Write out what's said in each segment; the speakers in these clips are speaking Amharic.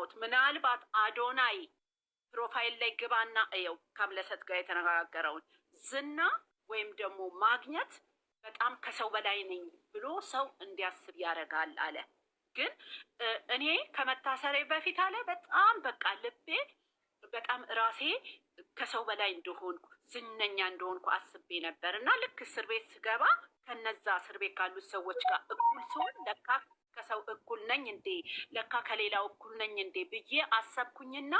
የሰማሁት። ምናልባት አዶናይ ፕሮፋይል ላይ ግባና እየው ከአምለሰት ጋር የተነጋገረውን ዝና ወይም ደግሞ ማግኘት በጣም ከሰው በላይ ነኝ ብሎ ሰው እንዲያስብ ያደርጋል አለ። ግን እኔ ከመታሰሬ በፊት አለ በጣም በቃ ልቤ በጣም ራሴ ከሰው በላይ እንደሆንኩ ዝነኛ እንደሆንኩ አስቤ ነበር እና ልክ እስር ቤት ስገባ ከነዛ እስር ቤት ካሉት ሰዎች ጋር እኩል ሲሆን ለካ ከሰው እኩል ነኝ እንዴ፣ ለካ ከሌላው እኩል ነኝ እንዴ ብዬ አሰብኩኝና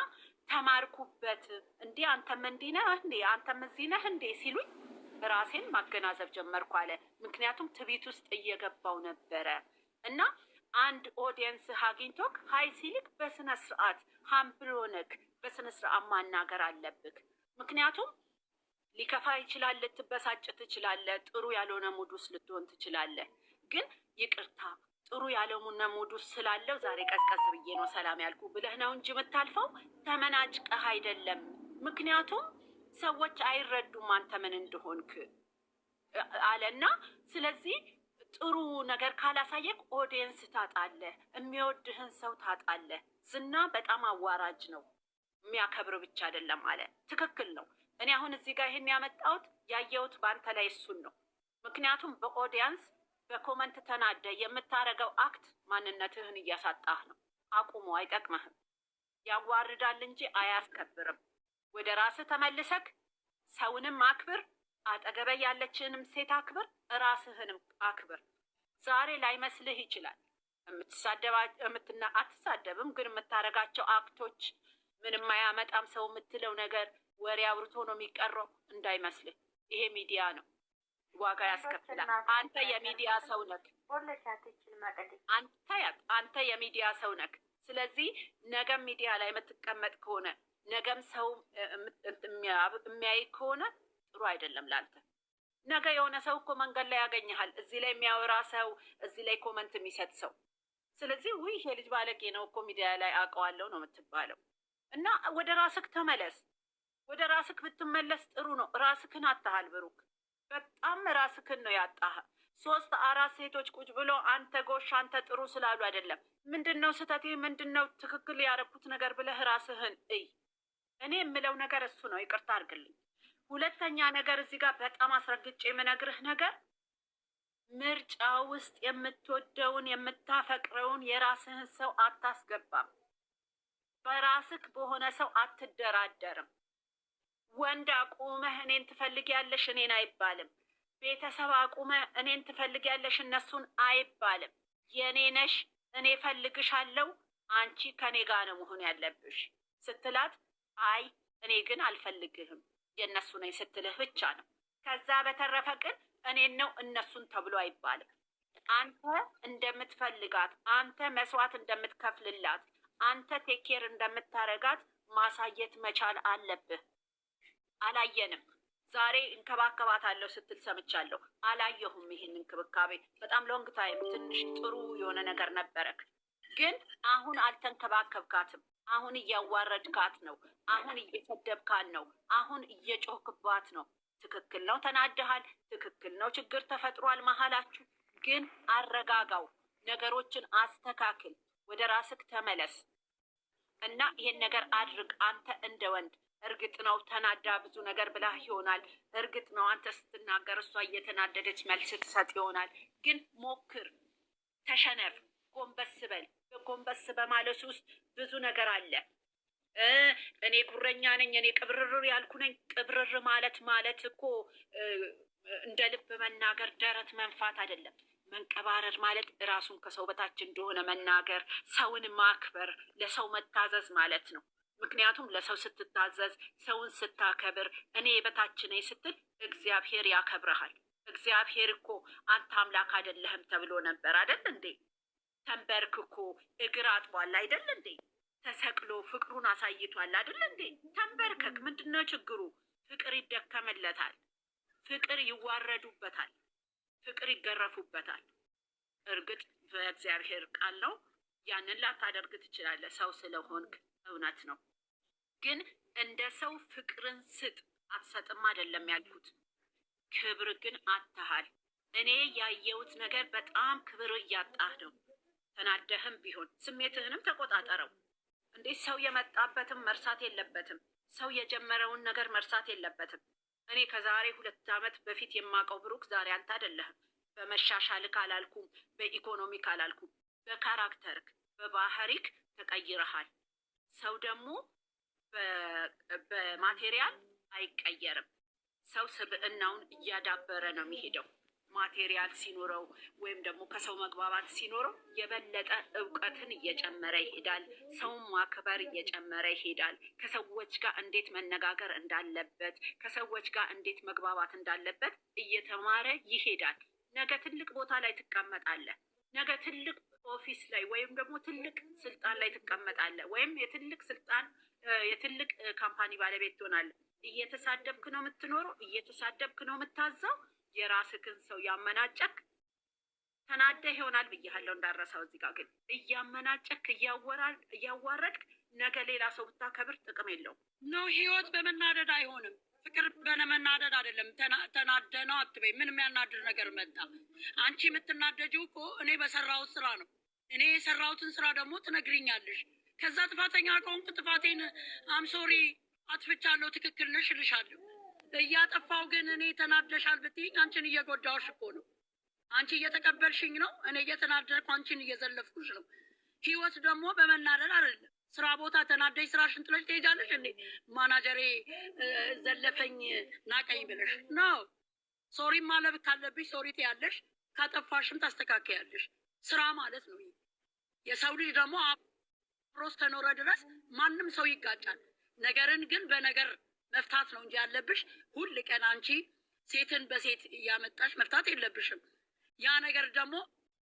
ተማርኩበት። እንዴ አንተም እንዲህ ነህ እንዴ፣ አንተም እዚህ ነህ እንዴ ሲሉኝ ራሴን ማገናዘብ ጀመርኩ አለ። ምክንያቱም ትቢት ውስጥ እየገባው ነበረ እና አንድ ኦዲየንስ አግኝቶክ ሀይ ሲልክ በስነ ስርዓት ሀምብሎነክ በስነ ስርዓት ማናገር አለብክ። ምክንያቱም ሊከፋ ይችላል፣ ልትበሳጭ ትችላለህ፣ ጥሩ ያልሆነ ሙድ ውስጥ ልትሆን ትችላለህ። ግን ይቅርታ ጥሩ ያልሆነ ሙድ ውስጥ ስላለው ዛሬ ቀዝቀዝ ብዬ ነው ሰላም ያልኩ ብለህ ነው እንጂ የምታልፈው ተመናጭቀህ አይደለም። ምክንያቱም ሰዎች አይረዱም አንተ ምን እንደሆንክ አለና ስለዚህ ጥሩ ነገር ካላሳየክ ኦዲየንስ ታጣለህ፣ የሚወድህን ሰው ታጣለህ። ዝና በጣም አዋራጅ ነው፣ የሚያከብር ብቻ አይደለም አለ። ትክክል ነው። እኔ አሁን እዚህ ጋር ይሄን ያመጣሁት ያየሁት በአንተ ላይ እሱን ነው። ምክንያቱም በኦዲየንስ በኮመንት ተናደ የምታረገው አክት ማንነትህን እያሳጣህ ነው። አቁሞ አይጠቅምህም፣ ያዋርዳል እንጂ አያስከብርም። ወደ ራስህ ተመልሰክ ሰውንም አክብር፣ አጠገበ ያለችህንም ሴት አክብር፣ ራስህንም አክብር። ዛሬ ላይመስልህ ይችላል አትሳደብም፣ ግን የምታረጋቸው አክቶች ምንም አያመጣም። ሰው የምትለው ነገር ወሬ አውርቶ ነው የሚቀረው እንዳይመስልህ። ይሄ ሚዲያ ነው፣ ዋጋ ያስከፍላል። አንተ የሚዲያ ሰው ነክ፣ አንተ የሚዲያ ሰው ነክ። ስለዚህ ነገም ሚዲያ ላይ የምትቀመጥ ከሆነ ነገም ሰው የሚያይ ከሆነ ጥሩ አይደለም ላንተ። ነገ የሆነ ሰው እኮ መንገድ ላይ ያገኘሃል፣ እዚህ ላይ የሚያወራ ሰው፣ እዚህ ላይ ኮመንት የሚሰጥ ሰው። ስለዚህ ውይ ይሄ ልጅ ባለጌ ነው እኮ ሚዲያ ላይ አውቀዋለሁ ነው የምትባለው። እና ወደ ራስክ ተመለስ። ወደ ራስክ ብትመለስ ጥሩ ነው። ራስክን አታሃል ብሩክ፣ በጣም ራስክን ነው ያጣህ። 3-4 ሴቶች ቁጭ ብሎ አንተ ጎሽ አንተ ጥሩ ስላሉ አይደለም ምንድነው ስህተቴ ምንድነው ትክክል ያደረኩት ነገር ብለህ ራስህን እይ። እኔ የምለው ነገር እሱ ነው። ይቅርታ አድርግልኝ። ሁለተኛ ነገር እዚህ ጋር በጣም አስረግጬ የምነግርህ ነገር ምርጫ ውስጥ የምትወደውን የምታፈቅረውን የራስህን ሰው አታስገባም። በራስክ በሆነ ሰው አትደራደርም። ወንድ አቁመህ እኔን ትፈልጊያለሽ እኔን አይባልም። ቤተሰብ አቁመህ እኔን ትፈልጊያለሽ እነሱን አይባልም። የኔ ነሽ እኔ ፈልግሻለሁ አንቺ ከኔ ጋር ነው መሆን ያለብሽ ስትላት አይ እኔ ግን አልፈልግህም የነሱ ነኝ ስትልህ ብቻ ነው። ከዛ በተረፈ ግን እኔን ነው እነሱን ተብሎ አይባልም። አንተ እንደምትፈልጋት፣ አንተ መስዋዕት እንደምትከፍልላት፣ አንተ ቴኬር እንደምታረጋት ማሳየት መቻል አለብህ። አላየንም። ዛሬ እንከባከባታለሁ ስትል ሰምቻለሁ። አላየሁም ይሄን እንክብካቤ። በጣም ሎንግ ታይም ትንሽ ጥሩ የሆነ ነገር ነበረክ፣ ግን አሁን አልተንከባከብካትም። አሁን እያዋረድካት ነው። አሁን እየሰደብካት ነው። አሁን እየጮህክባት ነው። ትክክል ነው፣ ተናደሃል። ትክክል ነው፣ ችግር ተፈጥሯል መሀላችሁ። ግን አረጋጋው፣ ነገሮችን አስተካክል፣ ወደ ራስክ ተመለስ እና ይሄን ነገር አድርግ። አንተ እንደ ወንድ እርግጥ ነው ተናዳ ብዙ ነገር ብላህ ይሆናል። እርግጥ ነው አንተ ስትናገር እሷ እየተናደደች መልስ ትሰጥ ይሆናል። ግን ሞክር፣ ተሸነፍ፣ ጎንበስ በል። በጎንበስ በማለት ውስጥ ብዙ ነገር አለ። እኔ ጉረኛ ነኝ፣ እኔ ቅብርር ያልኩ ነኝ። ቅብርር ማለት እኮ እንደ ልብ መናገር፣ ደረት መንፋት አይደለም። መንቀባረር ማለት ራሱን ከሰው በታች እንደሆነ መናገር፣ ሰውን ማክበር፣ ለሰው መታዘዝ ማለት ነው። ምክንያቱም ለሰው ስትታዘዝ፣ ሰውን ስታከብር፣ እኔ በታች ነኝ ስትል እግዚአብሔር ያከብረሃል። እግዚአብሔር እኮ አንተ አምላክ አይደለህም ተብሎ ነበር አይደል እንዴ? ተንበርክኮ እግር አጥቧል አይደል እንዴ? ተሰቅሎ ፍቅሩን አሳይቷል አይደል እንዴ? ተንበርከክ። ምንድነው ችግሩ? ፍቅር ይደከመለታል፣ ፍቅር ይዋረዱበታል፣ ፍቅር ይገረፉበታል። እርግጥ በእግዚአብሔር ቃል ነው፣ ያንን ላታደርግ ትችላለህ ሰው ስለሆንክ፣ እውነት ነው። ግን እንደ ሰው ፍቅርን ስጥ አትሰጥም አይደለም ያልኩት። ክብር ግን አጥተሃል። እኔ ያየሁት ነገር በጣም ክብር እያጣህ ነው። ተናደህም ቢሆን ስሜትህንም ተቆጣጠረው። እንዴ ሰው የመጣበትም መርሳት የለበትም። ሰው የጀመረውን ነገር መርሳት የለበትም። እኔ ከዛሬ 2 ዓመት በፊት የማውቀው ብሩክ ዛሬ አንተ አይደለህም። በመሻሻልክ አላልኩም፣ በኢኮኖሚክ አላልኩም፣ በካራክተርክ በባህሪክ ተቀይረሃል። ሰው ደግሞ በማቴሪያል አይቀየርም። ሰው ስብዕናውን እያዳበረ ነው የሚሄደው። ማቴሪያል ሲኖረው ወይም ደግሞ ከሰው መግባባት ሲኖረው የበለጠ እውቀትን እየጨመረ ይሄዳል። ሰውን ማክበር እየጨመረ ይሄዳል። ከሰዎች ጋር እንዴት መነጋገር እንዳለበት፣ ከሰዎች ጋር እንዴት መግባባት እንዳለበት እየተማረ ይሄዳል። ነገ ትልቅ ቦታ ላይ ትቀመጣለህ። ነገ ትልቅ ኦፊስ ላይ ወይም ደግሞ ትልቅ ስልጣን ላይ ትቀመጣለህ። ወይም የትልቅ ስልጣን የትልቅ ካምፓኒ ባለቤት ትሆናለህ። እየተሳደብክ ነው የምትኖረው፣ እየተሳደብክ ነው የምታዛው። የራስህን ሰው ያመናጨክ ተናደህ ይሆናል ብያለሁ እንዳረሳው። እዚህ ጋር ግን እያመናጨክ እያዋረድክ ነገ ሌላ ሰው ብታከብር ጥቅም የለውም። ነው ህይወት በመናደድ አይሆንም። ፍቅር በመናደድ አይደለም። ተናደ ነው አትበይ። ምን የሚያናድር ነገር መጣ? አንቺ የምትናደጂው እኮ እኔ በሰራሁት ስራ ነው። እኔ የሰራሁትን ስራ ደግሞ ትነግሪኛለሽ። ከዛ ጥፋተኛ ከሆንክ ጥፋቴን አምሶሪ አጥፍቻለሁ፣ ትክክል ነሽ እልሻለሁ። እያጠፋው ግን እኔ ተናደሻል ብትይኝ አንቺን እየጎዳሁሽ እኮ ነው። አንቺ እየተቀበልሽኝ ነው፣ እኔ እየተናደድኩ አንቺን እየዘለፍኩሽ ነው። ህይወት ደግሞ በመናደድ አይደለም። ስራ ቦታ ተናደሽ ስራሽን ጥለሽ ትሄጃለሽ እንዴ? ማናጀሬ ዘለፈኝ ናቀኝ ብለሽ ነው። ሶሪ ማለት ካለብሽ ሶሪ ትያለሽ፣ ካጠፋሽም ታስተካከያለሽ። ስራ ማለት ነው። የሰው ልጅ ደግሞ አብሮ እስከኖረ ድረስ ማንም ሰው ይጋጫል። ነገርን ግን በነገር መፍታት ነው እንጂ ያለብሽ ሁል ቀን አንቺ ሴትን በሴት እያመጣሽ መፍታት የለብሽም። ያ ነገር ደግሞ